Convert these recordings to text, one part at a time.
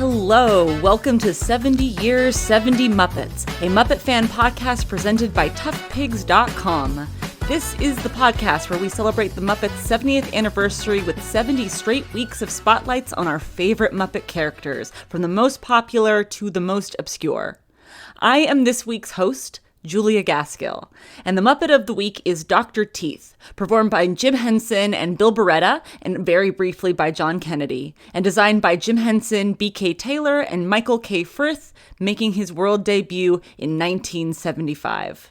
Hello, welcome to 70 Years, 70 Muppets, a Muppet fan podcast presented by toughpigs.com. This is the podcast where we celebrate the Muppets' 70th anniversary with 70 straight weeks of spotlights on our favorite Muppet characters, from the most popular to the most obscure. I am this week's host, Julia Gaskill, and the Muppet of the Week is Dr. Teeth, performed by Jim Henson and Bill Beretta, and very briefly by John Kennedy, and designed by Jim Henson, B.K. Taylor, and Michael K. Firth, making his world debut in 1975.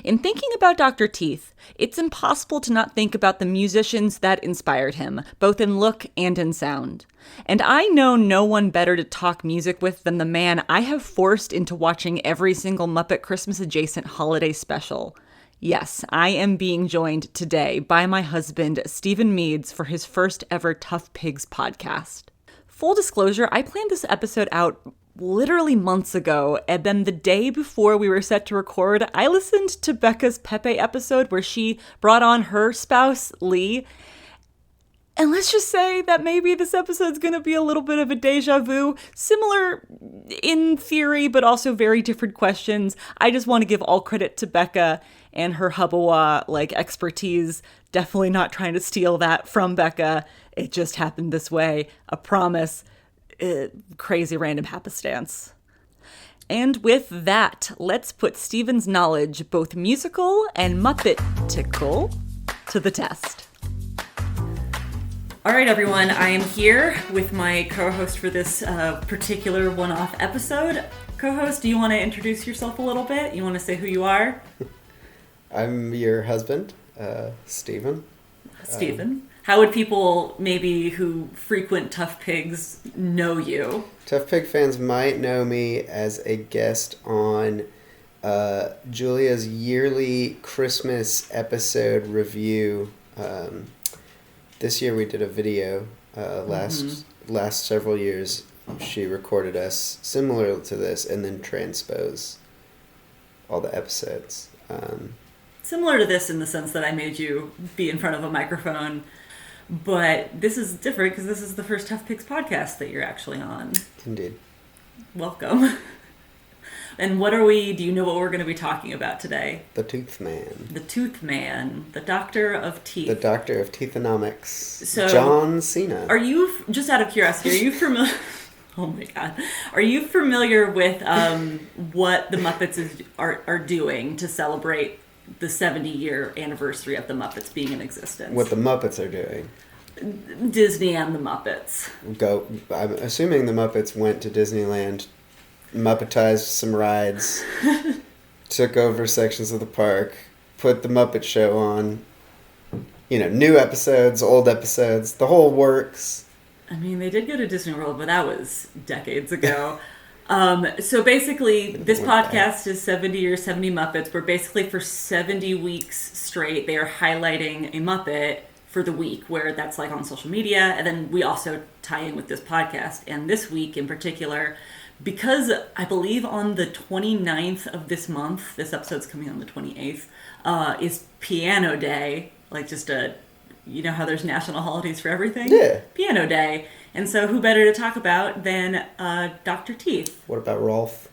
In thinking about Dr. Teeth, it's impossible to not think about the musicians that inspired him, both in look and in sound. And I know no one better to talk music with than the man I have forced into watching every single Muppet Christmas-adjacent holiday special. Yes, I am being joined today by my husband, Stephen Meads, for his first ever Tough Pigs podcast. Full disclosure, I planned this episode out literally months ago, and then the day before we were set to record, I listened to Becca's Pepe episode where she brought on her spouse, Lee. And let's just say that maybe this episode's going to be a little bit of a deja vu, similar in theory, but also very different questions. I just want to give all credit to Becca and her hubba expertise. Definitely not trying to steal that from Becca. It just happened this way. A promise. Crazy random happenstance. And with that, let's put Stephen's knowledge, both musical and Muppet-tical, to the test. All right, everyone, I am here with my co-host for this particular one-off episode. Co-host, do you want to introduce yourself a little bit? You want to say who you are? I'm your husband, Stephen. Stephen. How would people maybe who frequent Tough Pigs know you? Tough Pig fans might know me as a guest on Julia's yearly Christmas episode review. This year we did a video. Last several years she recorded us similar to this and then transpose all the episodes. Similar to this in the sense that I made you be in front of a microphone. But this is different because this is the first Tough Pigs podcast that you're actually on. Indeed. Welcome. And do you know what we're going to be talking about today? The Tooth Man. The Tooth Man. The Doctor of Teeth. The Doctor of Teethonomics. So, John Cena. Are you, just out of curiosity, are you familiar... Oh my God. Are you familiar with what the Muppets are doing to celebrate the 70-year anniversary of the Muppets being in existence? What the Muppets are doing. Disney and the Muppets. I'm assuming the Muppets went to Disneyland, Muppetized some rides, took over sections of the park, put the Muppet Show on, new episodes, old episodes, the whole works. I mean, they did go to Disney World, but that was decades ago. So basically, this podcast is 70 Years, 70 Muppets, where basically for 70 weeks straight, they are highlighting a Muppet for the week, where that's like on social media, and then we also tie in with this podcast. And this week in particular, because I believe on the 29th of this month, this episode's coming on the 28th, is Piano Day, you know how there's national holidays for everything? Yeah. Piano Day. And so who better to talk about than Dr. Teeth? What about Rolf?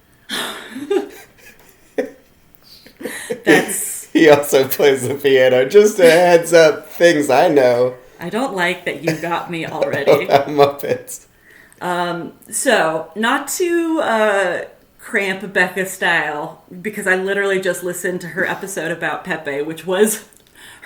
He also plays the piano. Just a heads up, things I know. I don't like that you got me already. About Muppets. So, not to cramp Becca's style, because I literally just listened to her episode about Pepe, which was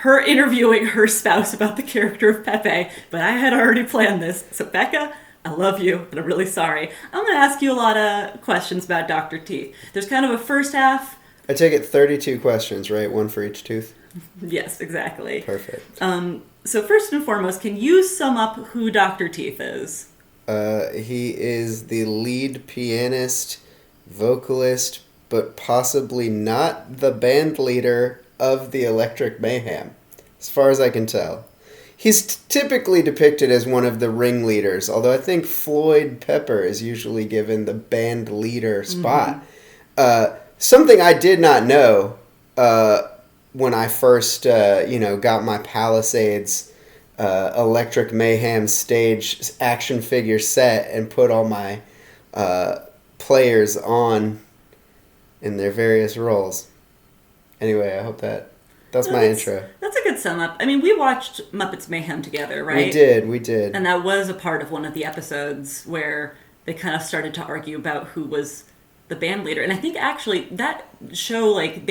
her interviewing her spouse about the character of Pepe, but I had already planned this. So Becca, I love you, but I'm really sorry. I'm going to ask you a lot of questions about Dr. Teeth. There's kind of a first half. I take it 32 questions, right? One for each tooth? Yes, exactly. Perfect. So first and foremost, can you sum up who Dr. Teeth is? He is the lead pianist, vocalist, but possibly not the band leader of the Electric Mayhem, as far as I can tell. He's typically depicted as one of the ringleaders, although I think Floyd Pepper is usually given the band leader spot. Something I did not know when I first, got my Palisades Electric Mayhem stage action figure set and put all my players on in their various roles. Anyway, I hope that's my intro. That's a good sum up. I mean, we watched Muppets Mayhem together, right? We did. And that was a part of one of the episodes where they kind of started to argue about who was the band leader. And I think actually that show, like,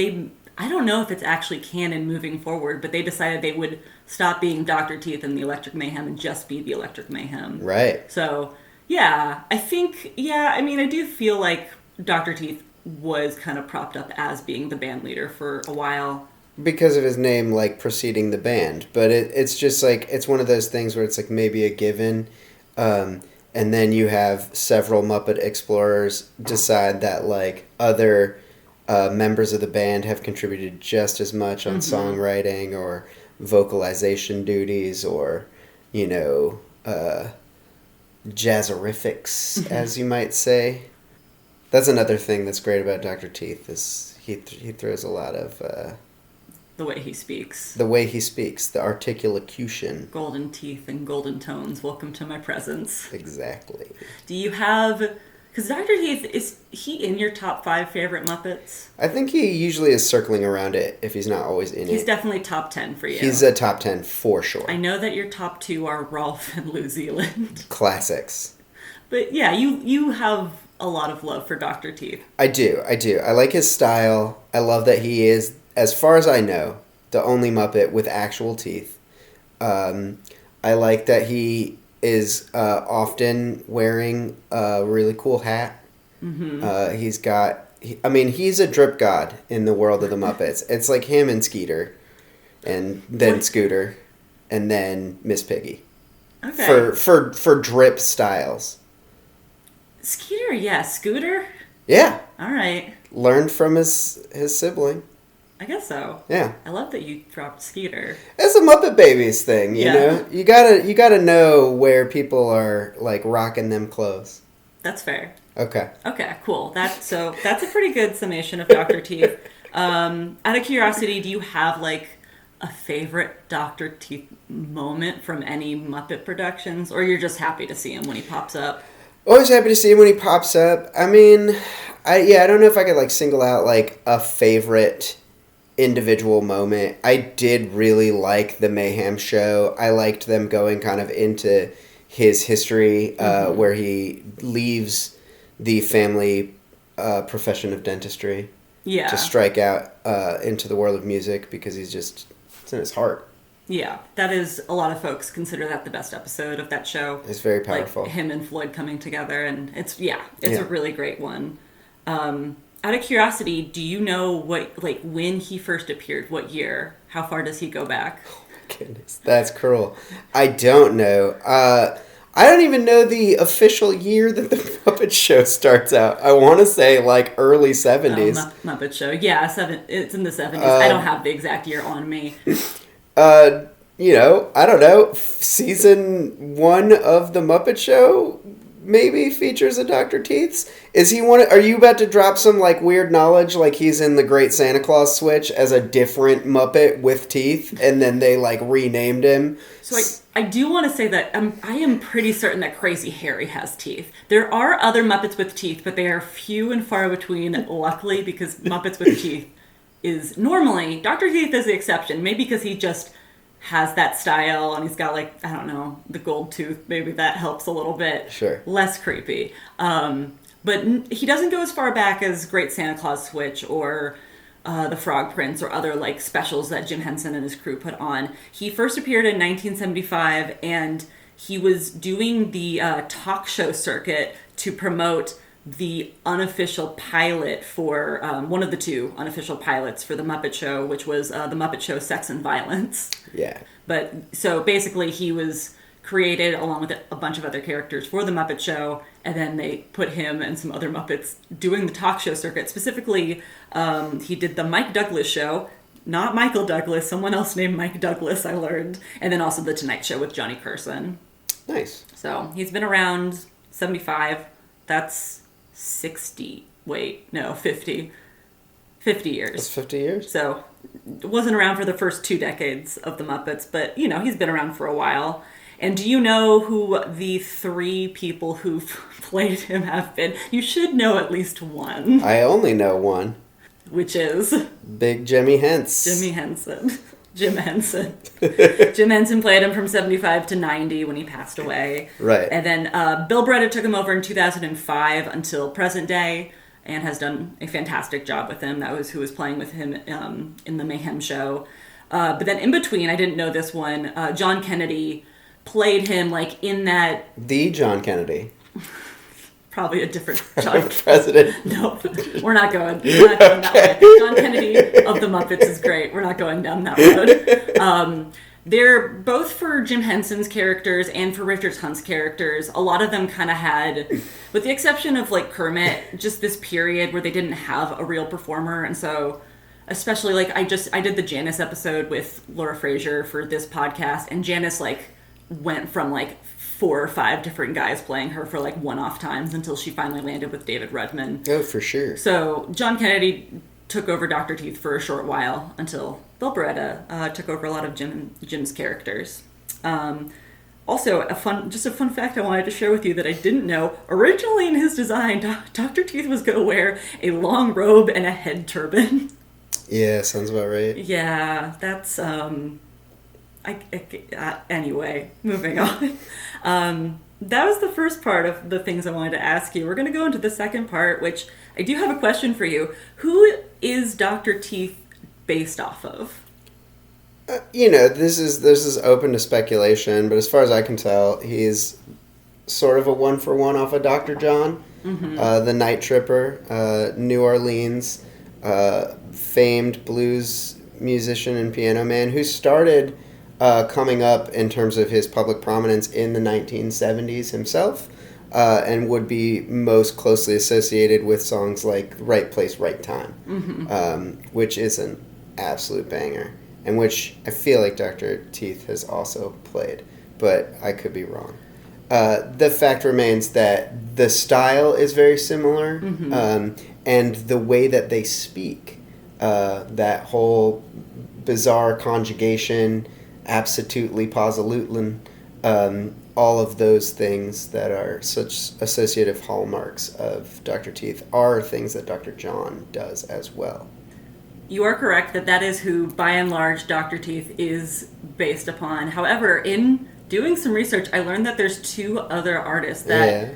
I don't know if it's actually canon moving forward, but they decided they would stop being Dr. Teeth and the Electric Mayhem and just be the Electric Mayhem. Right. So, yeah, I think, I mean, I do feel like Dr. Teeth was kind of propped up as being the band leader for a while. Because of his name, like, preceding the band. But it's just, like, it's one of those things where it's, like, maybe a given. And then you have several Muppet explorers decide that, like, other members of the band have contributed just as much on songwriting or vocalization duties or, jazzerifics, as you might say. That's another thing that's great about Dr. Teeth is he throws a lot of... the way he speaks. The articulocution. Golden teeth and golden tones. Welcome to my presence. Exactly. Do you have... Because Dr. Teeth, is he in your top 5 favorite Muppets? I think he usually is circling around it if he's not always in it. He's definitely top 10 for you. He's a top 10 for sure. I know that your top 2 are Rolf and New Zealand. Classics. But yeah, you have a lot of love for Dr. Teeth. I do. I like his style. I love that he is, as far as I know, the only Muppet with actual teeth. I like that he is often wearing a really cool hat. Mm-hmm. He's a drip god in the world of the Muppets. It's like him and Skeeter, and then Scooter, and then Miss Piggy. Okay. For drip styles. Skeeter, yeah. Scooter? Yeah. All right. Learned from his sibling. I guess so. Yeah. I love that you dropped Skeeter. It's a Muppet Babies thing, you know? You gotta know where people are, like, rocking them clothes. That's fair. Okay, cool. That's a pretty good summation of Dr. Teeth. Out of curiosity, do you have, like, a favorite Dr. Teeth moment from any Muppet productions? Or you're just happy to see him when he pops up? Always happy to see him when he pops up. I mean, I don't know if I could, like, single out, like, a favorite individual moment. I did really like the Mayhem show. I liked them going kind of into his history, where he leaves the family profession of dentistry to strike out into the world of music because it's in his heart. Yeah, that is, a lot of folks consider that the best episode of that show. It's very powerful. Like him and Floyd coming together, and it's a really great one. Out of curiosity, do you know when he first appeared? What year? How far does he go back? Oh my goodness, that's cruel. I don't know. I don't even know the official year that the Muppet Show starts out. I want to say like early 70s. Muppet Show, yeah, it's in the 70s. I don't have the exact year on me. I don't know. Season 1 of the Muppet Show maybe features a Dr. Teeth's. Are you about to drop some like weird knowledge like he's in the Great Santa Claus Switch as a different Muppet with teeth and then they like renamed him? So I do want to say that I am pretty certain that Crazy Harry has teeth. There are other Muppets with teeth, but they are few and far between, luckily, because Muppets with teeth is normally... Dr. Teeth is the exception, maybe because he just has that style and he's got like, I don't know, the gold tooth. Maybe that helps a little bit. Sure. Less creepy. But he doesn't go as far back as Great Santa Claus Switch or... the Frog Prince or other like specials that Jim Henson and his crew put on. He first appeared in 1975 and he was doing the talk show circuit to promote the unofficial pilot for one of the 2 unofficial pilots for the Muppet Show, which was the Muppet Show Sex and Violence. Yeah. But so basically he was created along with a bunch of other characters for the Muppet Show, and then they put him and some other Muppets doing the talk show circuit. Specifically, he did the Mike Douglas Show, not Michael Douglas, someone else named Mike Douglas, I learned, and then also the Tonight Show with Johnny Carson. Nice. So he's been around 75. That's 50. 50 years. That's 50 years? So wasn't around for the first 2 decades of the Muppets, but, he's been around for a while. And do you know who the 3 people who played him have been? You should know at least one. I only know one. Which is? Big Jimmy Hens. Jimmy Henson. Jim Henson. Jim Henson played him from 75 to 90 when he passed away. Right. And then Bill Beretta took him over in 2005 until present day and has done a fantastic job with him. That was who was playing with him in the Mayhem show. But then in between, I didn't know this one, John Kennedy played him like in that... The John Kennedy. Probably a different John President. No, we're not going that way. John Kennedy of the Muppets is great. We're not going down that road. They're both for Jim Henson's characters and for Richard Hunt's characters. A lot of them kind of had, with the exception of like Kermit, just this period where they didn't have a real performer. And so, especially like I did the Janice episode with Laura Frazier for this podcast, and Janice like went from like 4 or 5 different guys playing her for like one-off times until she finally landed with David Rudman. Oh, for sure. So John Kennedy took over Dr. Teeth for a short while until Bill Beretta took over a lot of Jim's characters. Also, a fun fact I wanted to share with you that I didn't know. Originally in his design, Dr. Teeth was going to wear a long robe and a head turban. Yeah, sounds about right. Yeah, that's... anyway, moving on. That was the first part of the things I wanted to ask you. We're going to go into the second part, which I do have a question for you. Who is Dr. Teeth based off of? This is open to speculation, but as far as I can tell, he's sort of a one-for-one off of Dr. John, the Night Tripper, New Orleans, famed blues musician and piano man who started... coming up in terms of his public prominence in the 1970s himself, and would be most closely associated with songs like Right Place, Right Time, which is an absolute banger, and which I feel like Dr. Teeth has also played, but I could be wrong. The fact remains that the style is very similar, and the way that they speak, that whole bizarre conjugation, absolutely, positively, all of those things that are such associative hallmarks of Dr. Teeth are things that Dr. John does as well. You are correct that is who, by and large, Dr. Teeth is based upon. However, in doing some research, I learned that there's 2 other artists that... Yeah.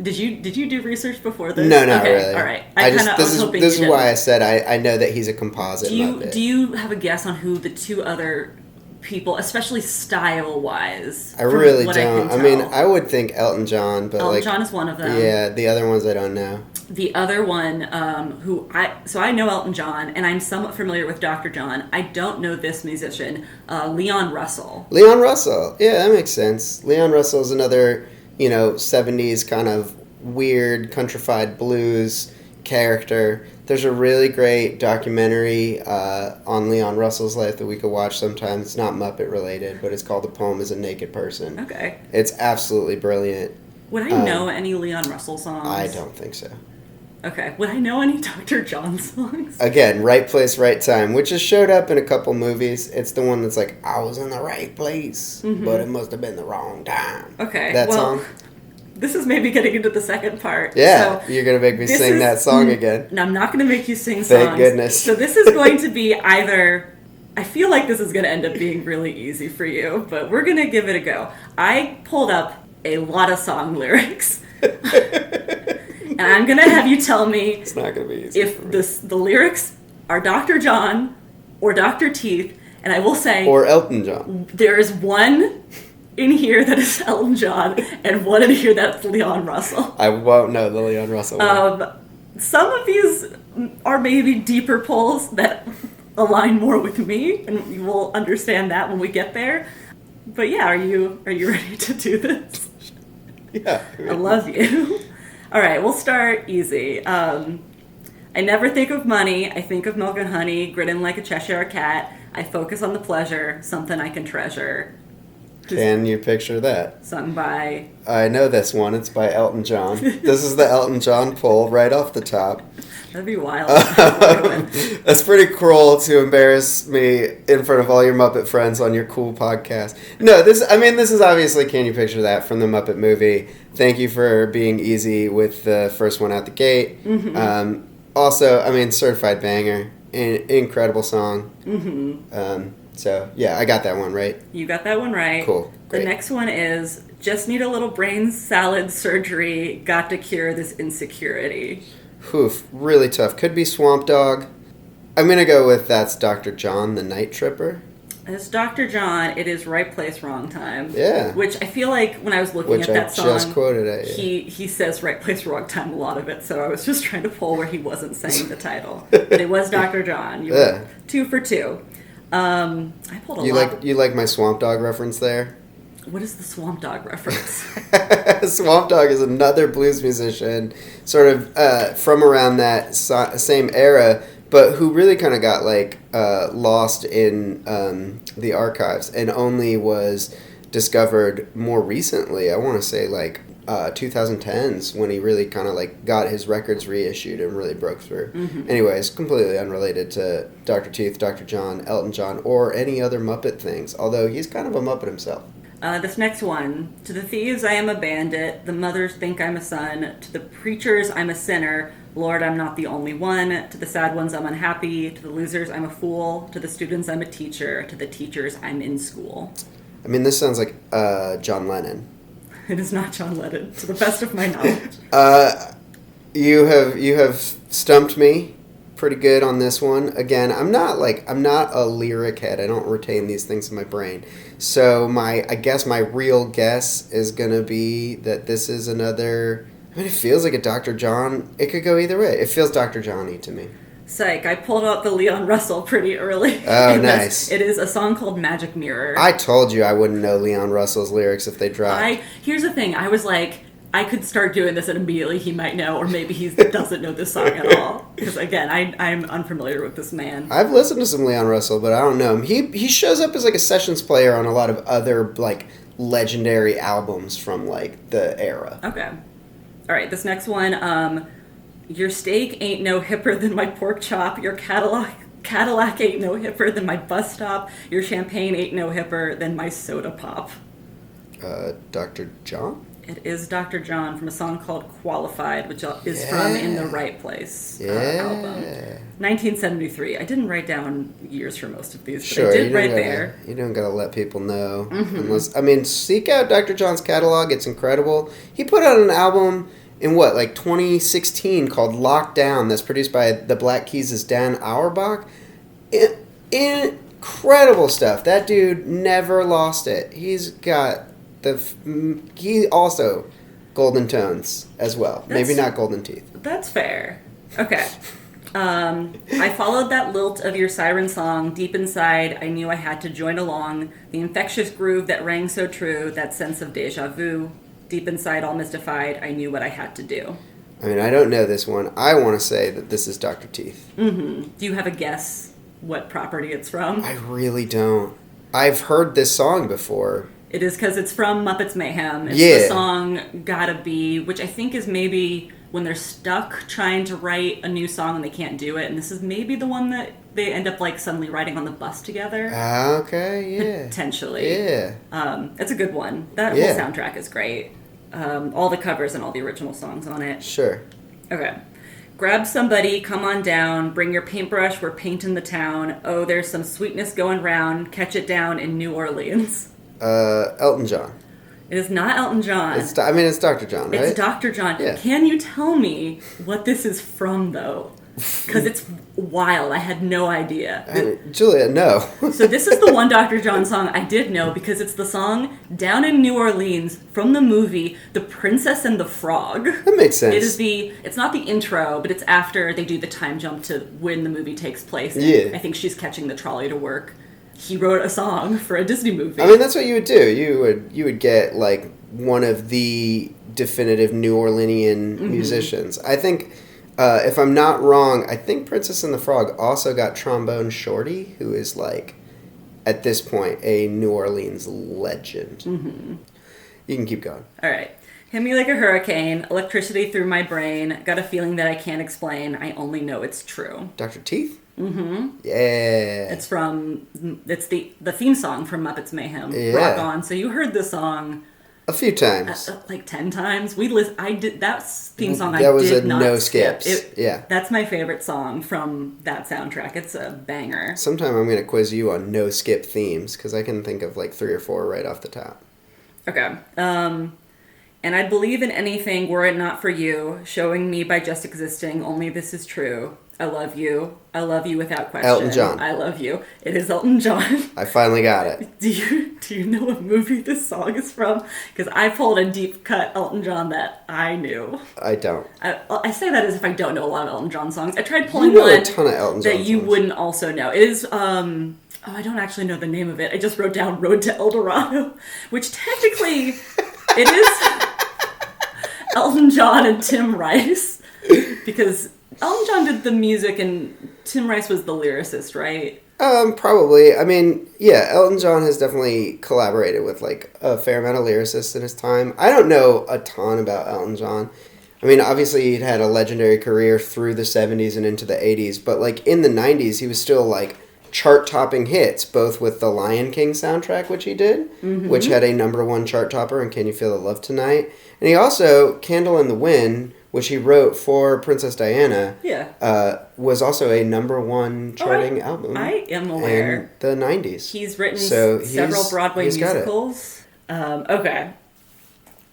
Did you do research before this? No, not really. All right. This is why I said I know that he's a composite Muppet. Do you have a guess on who the 2 other people, especially style-wise? I really don't. I mean, I would think Elton John, but Elton John is one of them. Yeah, the other ones I don't know. The other one, I know Elton John, and I'm somewhat familiar with Dr. John. I don't know this musician, Leon Russell. Leon Russell, yeah, that makes sense. Leon Russell is another, 70s kind of weird countrified blues character. There's a really great documentary on Leon Russell's life that we could watch sometime. It's not Muppet related, but it's called The Poem is a Naked Person. Okay. It's absolutely brilliant. Would I know any Leon Russell songs? I don't think so. Okay. Would I know any Dr. John songs? Again, Right Place, Right Time, which has showed up in a couple movies. It's the one that's like, I was in the right place, but it must have been the wrong time. Okay. That song? This is maybe getting into the second part. Yeah, so you're going to make me sing that song again. No, I'm not going to make you sing songs. Thank goodness. So this is going to be either... I feel like this is going to end up being really easy for you, but we're going to give it a go. I pulled up a lot of song lyrics. And I'm going to have you tell me it's not going to be easy if the lyrics are Dr. John or Dr. Teeth, and I will say... Or Elton John. There is one in here that is Elton John, and one in here that's Leon Russell. I won't know the Leon Russell one. Some of these are maybe deeper pulls that align more with me, and you will understand that when we get there. But yeah, are you ready to do this? Yeah. I love you. All right, we'll start easy. I never think of money. I think of milk and honey, grinning like a Cheshire cat. I focus on the pleasure, something I can treasure. Can you picture that? Sung by... I know this one. It's by Elton John. This is the Elton John poll right off the top. That'd be wild. That's pretty cruel to embarrass me in front of all your Muppet friends on your cool podcast. No, this is obviously Can You Picture That from the Muppet movie. Thank you for being easy with the first one out the gate. Mm-hmm. Also, certified banger. Incredible song. Mm-hmm. So, yeah, I got that one right. You got that one right. Cool. Great. The next one is, just need a little brain salad surgery, got to cure this insecurity. Oof, really tough. Could be Swamp Dog. I'm going to go with That's Dr. John, the Night Tripper. It's Dr. John. It is Right Place, Wrong Time. Yeah. Which I feel like when I was looking at that song, just quoted it, yeah. he says Right Place, Wrong Time a lot of it, so I was just trying to pull where he wasn't saying the title. But it was Dr. John. You were 2 for 2. I pulled a lot. You like my Swamp Dog reference there? What is the Swamp Dog reference? Swamp Dog is another blues musician, sort of from around that same era, but who really kind of got lost in the archives and only was discovered more recently. I want to say 2010s when he really kind of got his records reissued and really broke through. Mm-hmm. Anyways, completely unrelated to Dr. Teeth, Dr. John, Elton John, or any other Muppet things, although he's kind of a Muppet himself. This next one, to the thieves I am a bandit, the mothers think I'm a son, to the preachers I'm a sinner, Lord I'm not the only one, to the sad ones I'm unhappy, to the losers I'm a fool, to the students I'm a teacher, to the teachers I'm in school. This sounds like John Lennon. It is not John Lennon, to the best of my knowledge. You have stumped me pretty good on this one. Again, I'm not a lyric head. I don't retain these things in my brain. So I guess my real guess is gonna be that this is another. It feels like a Dr. John. It could go either way. It feels Dr. Johnny to me. Psych, I pulled out the Leon Russell pretty early. Oh, nice. It is a song called Magic Mirror. I told you I wouldn't know Leon Russell's lyrics if they dropped. Here's the thing. I was like, I could start doing this and immediately he might know, or maybe he doesn't know this song at all. Because, again, I'm unfamiliar with this man. I've listened to some Leon Russell, but I don't know him. He shows up as a sessions player on a lot of other, legendary albums from, the era. Okay. All right, this next one, your steak ain't no hipper than my pork chop. Your Cadillac ain't no hipper than my bus stop. Your champagne ain't no hipper than my soda pop. Dr. John? It is Dr. John from a song called Qualified, which is from In the Right Place album. 1973. I didn't write down years for most of these, but I did right there. You don't gotta let people know. Mm-hmm. Seek out Dr. John's catalog. It's incredible. He put out an album in 2016 called Lockdown that's produced by the Black Keys' Dan Auerbach. Incredible stuff. That dude never lost it. He's got he also golden tones as well. Maybe not golden teeth. That's fair. Okay. I followed that lilt of your siren song. Deep inside, I knew I had to join along. The infectious groove that rang so true, that sense of deja vu. Deep inside, all mystified, I knew what I had to do. I don't know this one. I want to say that this is Dr. Teeth. Mm-hmm. Do you have a guess what property it's from? I really don't. I've heard this song before. It is because it's from Muppets Mayhem. It's the song Gotta Be, which I think is maybe when they're stuck trying to write a new song and they can't do it. And this is maybe the one that they end up suddenly riding on the bus together. Okay, yeah. Potentially. Yeah. It's a good one. That whole soundtrack is great. All the covers and all the original songs on it. Sure. Okay. Grab somebody, come on down, bring your paintbrush, we're painting the town. Oh, there's some sweetness going round, catch it down in New Orleans. Elton John. It is not Elton John. It's Dr. John, right? It's Dr. John. Yeah. Can you tell me what this is from, though? Because it's wild. I had no idea. Julia, no. So this is the one Dr. John song I did know because it's the song Down in New Orleans from the movie The Princess and the Frog. That makes sense. It's not the intro, but it's after they do the time jump to when the movie takes place. Yeah. I think she's catching the trolley to work. He wrote a song for a Disney movie. That's what you would do. You would get one of the definitive New Orleanian musicians. I think, if I'm not wrong, I think Princess and the Frog also got Trombone Shorty, who is at this point, a New Orleans legend. Mm-hmm. You can keep going. All right. Hit me like a hurricane, electricity through my brain, got a feeling that I can't explain, I only know it's true. Dr. Teeth? Mm-hmm. Yeah. It's the theme song from Muppets Mayhem. Yeah. Rock On. So you heard the song a few times. Like 10 times. I did that theme song. That was did a not no skip. skips. Yeah. That's my favorite song from that soundtrack. It's a banger. Sometime I'm going to quiz you on no skip themes, because I can think of like 3 or 4 right off the top. Okay. And I'd believe in anything were it not for you, showing me by just existing, only this is true. I love you. I love you without question. Elton John. I love you. It is Elton John. I finally got it. Do you know what movie this song is from? Because I pulled a deep cut Elton John that I knew. I don't. I say that as if I don't know a lot of Elton John songs. I tried pulling you know one a ton of Elton John that you songs. wouldn't also know. It is I don't actually know the name of it. I just wrote down Road to El Dorado, which technically it is Elton John and Tim Rice, because Elton John did the music and Tim Rice was the lyricist, right? Probably. I mean, yeah, Elton John has definitely collaborated with like a fair amount of lyricists in his time. I don't know a ton about Elton John. I mean, obviously he'd had a legendary career through the 70s and into the 80s, but like in the 90s he was still like chart-topping hits, both with the Lion King soundtrack, which he did, which had a #1 chart topper in Can You Feel the Love Tonight? And he also, Candle in the Wind, which he wrote for Princess Diana, was also a #1 charting album. I am aware. In the 90s. He's written several Broadway musicals. Okay.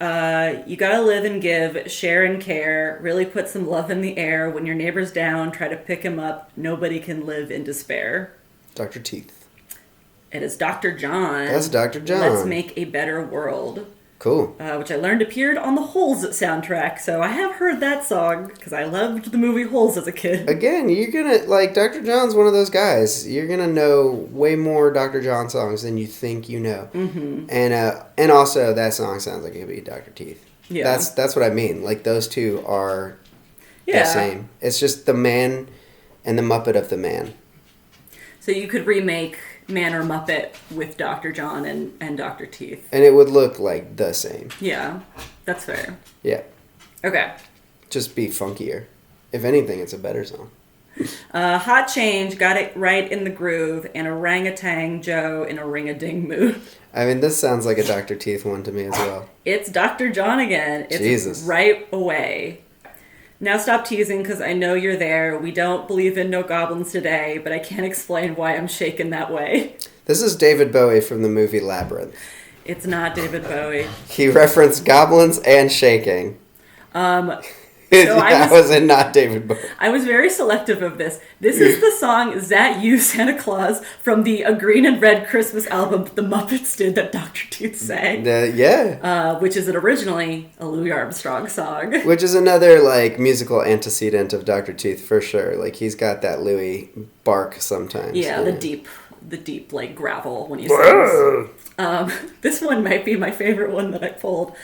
You gotta live and give, share and care, really put some love in the air. When your neighbor's down, try to pick him up. Nobody can live in despair. Dr. Teeth. It is Dr. John. That's Dr. John. Let's Make a Better World. Cool. Which I learned appeared on the Holes soundtrack, so I have heard that song, because I loved the movie Holes as a kid. Again, you're gonna, like, Dr. John's one of those guys. You're gonna know way more Dr. John songs than you think you know. Mm-hmm. And also, that song sounds like it would be Dr. Teeth. Yeah. That's what I mean. Like, those two are the same. It's just the man and the Muppet of the man. So you could remake Man or Muppet with Dr. John and Dr. Teeth. And it would look like the same. Yeah, that's fair. Yeah. Okay. Just be funkier. If anything, it's a better song. Hot Change, got it right in the groove, and Orangutan Joe in a ring-a-ding mood. I mean, this sounds like a Dr. Teeth one to me as well. It's Dr. John again. It's Jesus. Right away. Now stop teasing, because I know you're there. We don't believe in no goblins today, but I can't explain why I'm shaken that way. This is David Bowie from the movie Labyrinth. It's not David Bowie. He referenced goblins and shaking. So was it not David Bowie? I was very selective of this. This is the song Is That You, Santa Claus from the A Green and Red Christmas album the Muppets did that Dr. Teeth sang. Which is originally a Louis Armstrong song. Which is another like musical antecedent of Dr. Teeth for sure. Like he's got that Louis bark sometimes. Yeah, the deep like gravel when he sings. This one might be my favorite one that I pulled.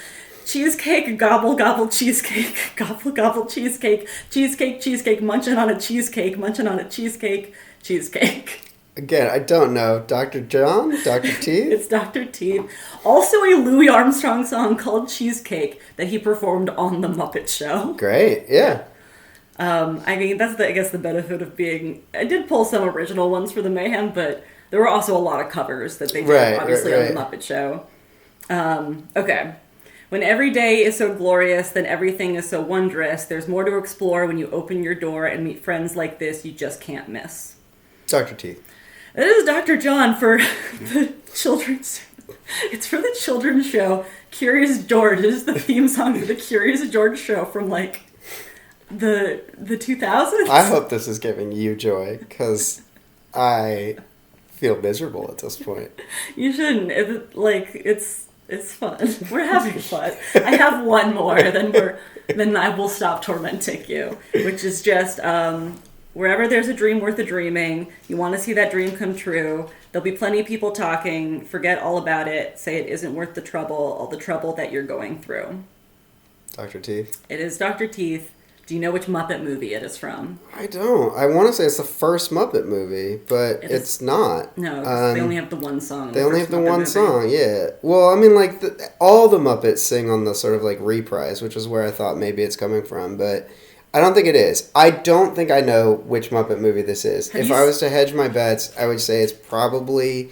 Cheesecake, gobble, gobble, cheesecake, gobble, gobble, cheesecake, cheesecake, cheesecake, munching on a cheesecake, munching on a cheesecake, cheesecake. Again, I don't know. Dr. John? Dr. Teeth? It's Dr. Teeth. Also a Louis Armstrong song called Cheesecake that he performed on The Muppet Show. Great, yeah. I mean, that's I guess the benefit of being... I did pull some original ones for the Mayhem, but there were also a lot of covers that they did, obviously, on The Muppet Show. Okay. When every day is so glorious, then everything is so wondrous. There's more to explore when you open your door and meet friends like this you just can't miss. Dr. Teeth. This is Dr. John for the children's... It's for the children's show, Curious George. This is the theme song for the Curious George show from, like, the 2000s. I hope this is giving you joy, because I feel miserable at this point. You shouldn't. It's fun. We're having fun. I have one more, then I will stop tormenting you, which is just wherever there's a dream worth a dreaming, you want to see that dream come true. There'll be plenty of people talking. Forget all about it. Say it isn't worth the trouble, all the trouble that you're going through. Dr. Teeth. It is Dr. Teeth. Do you know which Muppet movie it is from? I don't. I want to say it's the first Muppet movie, but it's not. No, 'cause they only have the one song. They only have the one song, yeah. Well, I mean, like, all the Muppets sing on the sort of, like, reprise, which is where I thought maybe it's coming from, but I don't think it is. I don't think I know which Muppet movie this is. If I was to hedge my bets, I would say it's probably...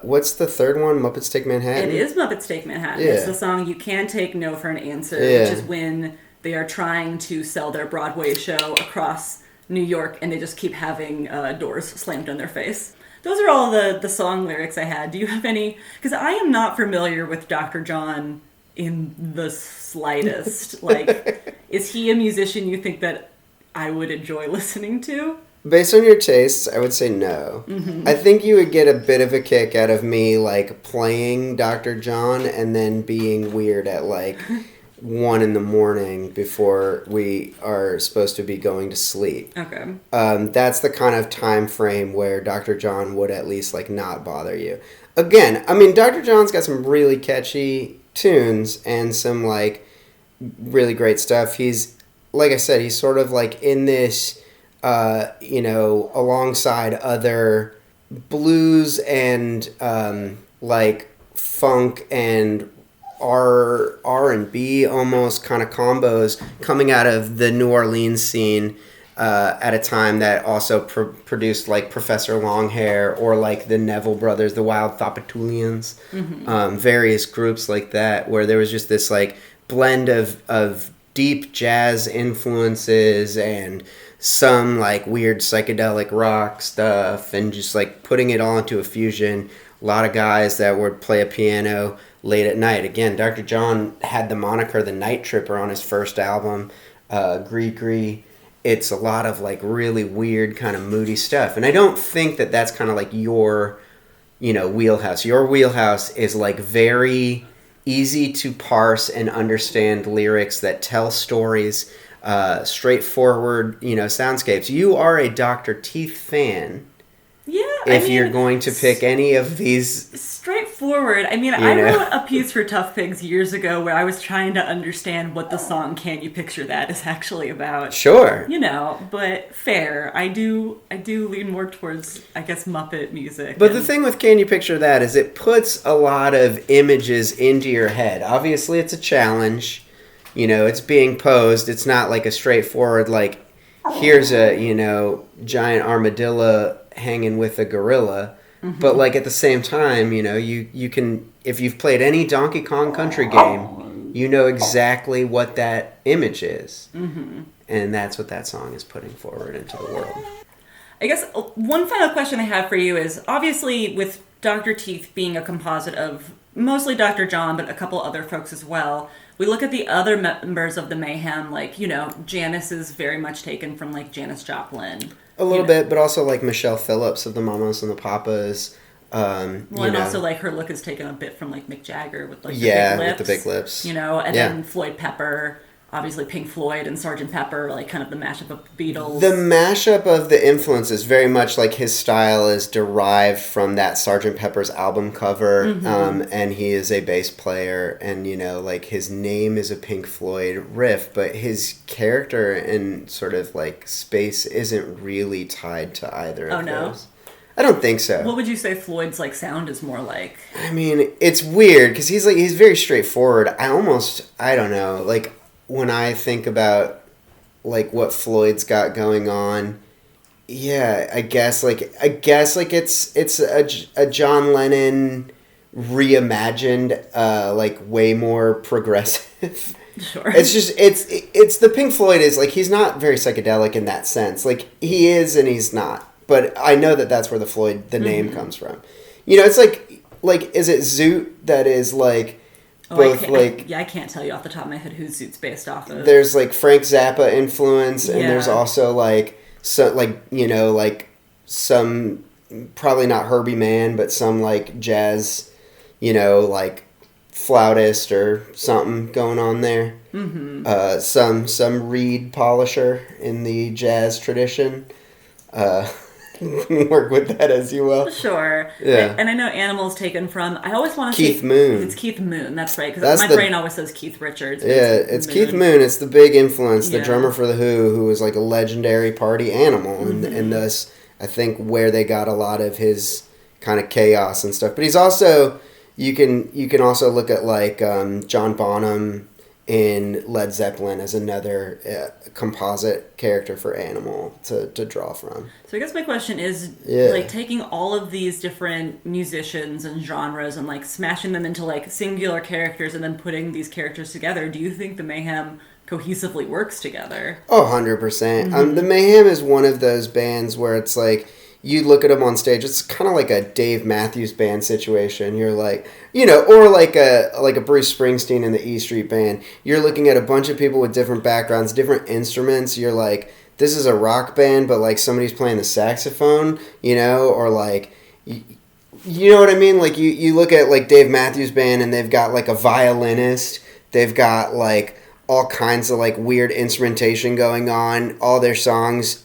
what's the third one? Muppets Take Manhattan? It is Muppets Take Manhattan. Yeah. It's the song You Can't Take No for an Answer, Yeah. which is when they are trying to sell their Broadway show across New York, and they just keep having doors slammed in their face. Those are all the song lyrics I had. Do you have any? Because I am not familiar with Dr. John in the slightest. Like, is he a musician you think that I would enjoy listening to? Based on your tastes, I would say no. Mm-hmm. I think you would get a bit of a kick out of me, like, playing Dr. John and then being weird at, like, 1 a.m. before we are supposed to be going to sleep. Okay. That's the kind of time frame where Dr. John would at least, like, not bother you. Again, I mean, Dr. John's got some really catchy tunes and some, like, really great stuff. He's, like I said, he's sort of, like, in this... alongside other blues and like funk and R&B almost kind of combos coming out of the New Orleans scene at a time that also produced like Professor Longhair or like the Neville Brothers, the Wild Thopatulians, various groups like that, where there was just this like blend of deep jazz influences and some like weird psychedelic rock stuff and just like putting it all into a fusion. A lot of guys that would play a piano late at night. Again, Dr. John had the moniker The Night Tripper on his first album, Gree. It's a lot of like really weird kind of moody stuff. And I don't think that that's kind of like your, wheelhouse. Your wheelhouse is like very easy to parse and understand lyrics that tell stories, straightforward, soundscapes. You are a Dr. Teeth fan. Yeah, If you're going to pick any of these... Straightforward. I mean, I wrote a piece for Tough Pigs years ago where I was trying to understand what the song Can You Picture That is actually about. Sure. But fair. I do lean more towards, I guess, Muppet music. But the thing with Can You Picture That is it puts a lot of images into your head. Obviously, it's a challenge. It's being posed. It's not like a straightforward, like, here's a, giant armadillo hanging with a gorilla. Mm-hmm. But, like, at the same time, you can, if you've played any Donkey Kong Country game, you know exactly what that image is. Mm-hmm. And that's what that song is putting forward into the world. I guess one final question I have for you is, obviously, with Dr. Teeth being a composite of mostly Dr. John, but a couple other folks as well, we look at the other members of the Mayhem, like, Janis is very much taken from, like, Janis Joplin. A little bit, but also, like, Michelle Phillips of the Mamas and the Papas. And also, like, her look is taken a bit from, like, Mick Jagger with, like, the big lips. with the big lips. And then Floyd Pepper, obviously Pink Floyd and Sgt. Pepper, like, kind of the mashup of Beatles. The mashup of the influences, very much like his style is derived from that Sgt. Pepper's album cover, and he is a bass player, and, like, his name is a Pink Floyd riff, but his character and sort of, like, space isn't really tied to either of those. I don't think so. What would you say Floyd's, like, sound is more like? I mean, it's weird, because he's very straightforward. I don't know, like... When I think about, like, what Floyd's got going on, I guess it's a John Lennon reimagined, like, way more progressive. Sure. It's just, it's the Pink Floyd is, like, he's not very psychedelic in that sense. Like, he is and he's not. But I know that that's where the name comes from. It's like, is it Zoot that is, like, I can't tell you off the top of my head who Zoot's based off of. There's like Frank Zappa influence, and there's also like some some probably not Herbie Mann, but some like jazz, like flautist or something going on there. Mm-hmm. Some reed polisher in the jazz tradition. work with that as you will. Sure. Yeah. And I know Animal's taken from, I always want to Keith say... Moon. It's Keith Moon, that's right. Because my brain always says Keith Richards. Yeah, it's Keith Moon. It's the big influence, the Yeah. drummer for The Who was like a legendary party animal. And thus, I think, where they got a lot of his kind of chaos and stuff. But he's also... You can also look at like John Bonham in Led Zeppelin as another composite character for Animal to draw from. So I guess my question is, like, taking all of these different musicians and genres and like smashing them into like singular characters and then putting these characters together, do you think the Mayhem cohesively works together? Oh, 100%. The Mayhem is one of those bands where it's like, you look at them on stage, it's kind of like a Dave Matthews Band situation. You're like, or like a Bruce Springsteen in the E Street Band. You're looking at a bunch of people with different backgrounds, different instruments. You're like, this is a rock band, but like somebody's playing the saxophone, or like, you know what I mean? Like you look at like Dave Matthews Band and they've got like a violinist. They've got like all kinds of like weird instrumentation going on. All their songs,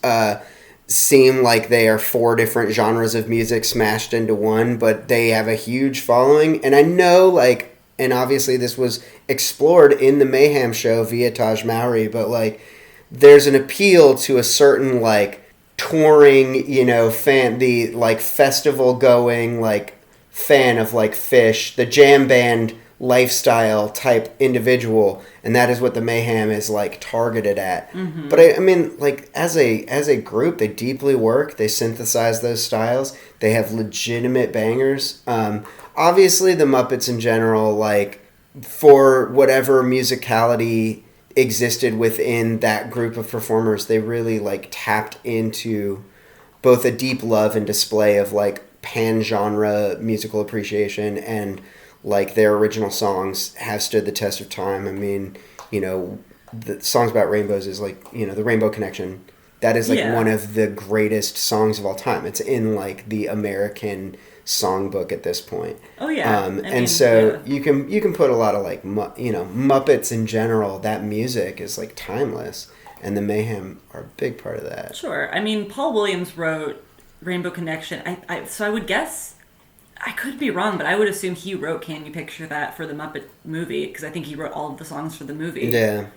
seem like they are 4 different genres of music smashed into one, but they have a huge following. And I know, like, and obviously this was explored in the Mayhem show via Taj Mowry, but like, there's an appeal to a certain like touring, fan, the like festival going like fan of like Fish, the jam band lifestyle type individual, and that is what the Mayhem is like targeted at. But I mean, like as a group, they deeply work, they synthesize those styles, they have legitimate bangers. Obviously the Muppets in general, like for whatever musicality existed within that group of performers, they really like tapped into both a deep love and display of like pan-genre musical appreciation, and like their original songs have stood the test of time. I mean, the songs about rainbows is like, the Rainbow Connection. That is like one of the greatest songs of all time. It's in like the American songbook at this point. Oh yeah. You can put a lot of like Muppets in general. That music is like timeless, and the Mayhem are a big part of that. Sure. I mean, Paul Williams wrote Rainbow Connection. So I would guess. I could be wrong, but I would assume he wrote Can You Picture That for the Muppet movie, because I think he wrote all of the songs for the movie. Yeah.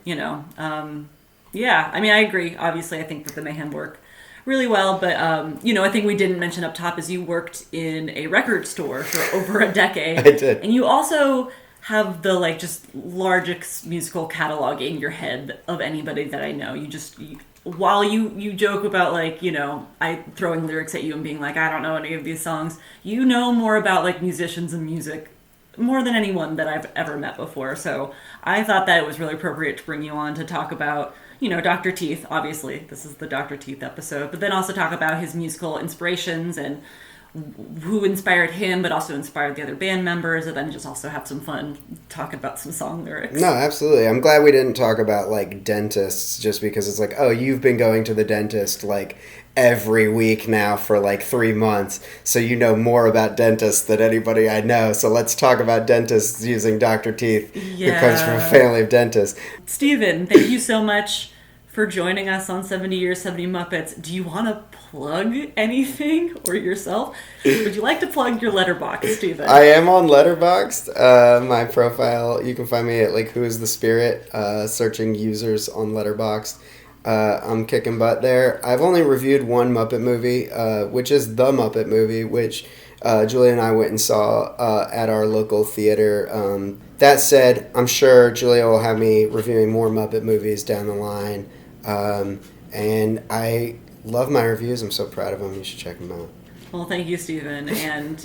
Yeah, I mean, I agree. Obviously, I think that the Mayhem work really well, but, I think we didn't mention up top is you worked in a record store for over a decade. I did. And you also have the, like, just largest musical catalog in your head of anybody that I know. While you joke about, like, I throwing lyrics at you and being like, I don't know any of these songs, you know more about, like, musicians and music more than anyone that I've ever met before. So I thought that it was really appropriate to bring you on to talk about, Dr. Teeth. Obviously, this is the Dr. Teeth episode, but then also talk about his musical inspirations and who inspired him, but also inspired the other band members, and then just also have some fun talking about some song lyrics. No, absolutely. I'm glad we didn't talk about, like, dentists, just because it's like, oh, you've been going to the dentist, like, every week now for, like, 3 months, so you know more about dentists than anybody I know, so let's talk about dentists using Dr. Teeth, who comes from a family of dentists. Stephen, thank you so much for joining us on 70 Years, 70 Muppets. Do you want to plug anything or yourself? Would you like to plug your Letterboxd, Stephen? I am on Letterboxd. My profile, you can find me at like Who Is the Spirit, searching users on Letterboxd. I'm kicking butt there. I've only reviewed one Muppet movie, which is The Muppet Movie, which Julia and I went and saw at our local theater. That said, I'm sure Julia will have me reviewing more Muppet movies down the line. And I love my reviews. I'm so proud of them. You should check them out. Well, thank you, Stephen. And,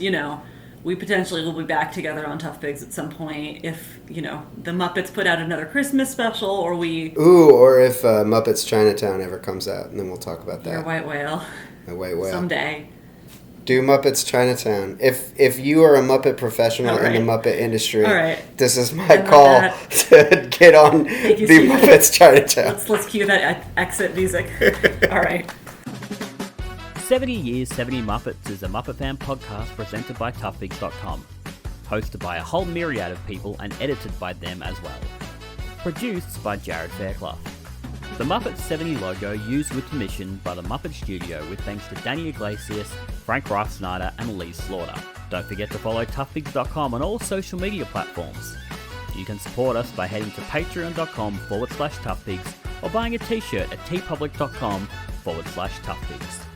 we potentially will be back together on Tough Pigs at some point if, the Muppets put out another Christmas special, or we... Ooh, or if Muppets Chinatown ever comes out, and then we'll talk about that. Your white whale. My white whale. Someday. Do Muppets Chinatown. If you are a Muppet professional in the Muppet industry, this is my call to get on the Muppets Chinatown. Let's cue that exit music. All right. 70 Years, 70 Muppets is a Muppet fan podcast presented by toughpigs.com, hosted by a whole myriad of people and edited by them as well. Produced by Jared Fairclough. The Muppet 70 logo used with permission by the Muppet Studio with thanks to Danny Iglesias, Frank Reif-Snyder and Lee Slaughter. Don't forget to follow toughpigs.com on all social media platforms. You can support us by heading to patreon.com/toughpigs or buying a t-shirt at tpublic.com/toughpigs.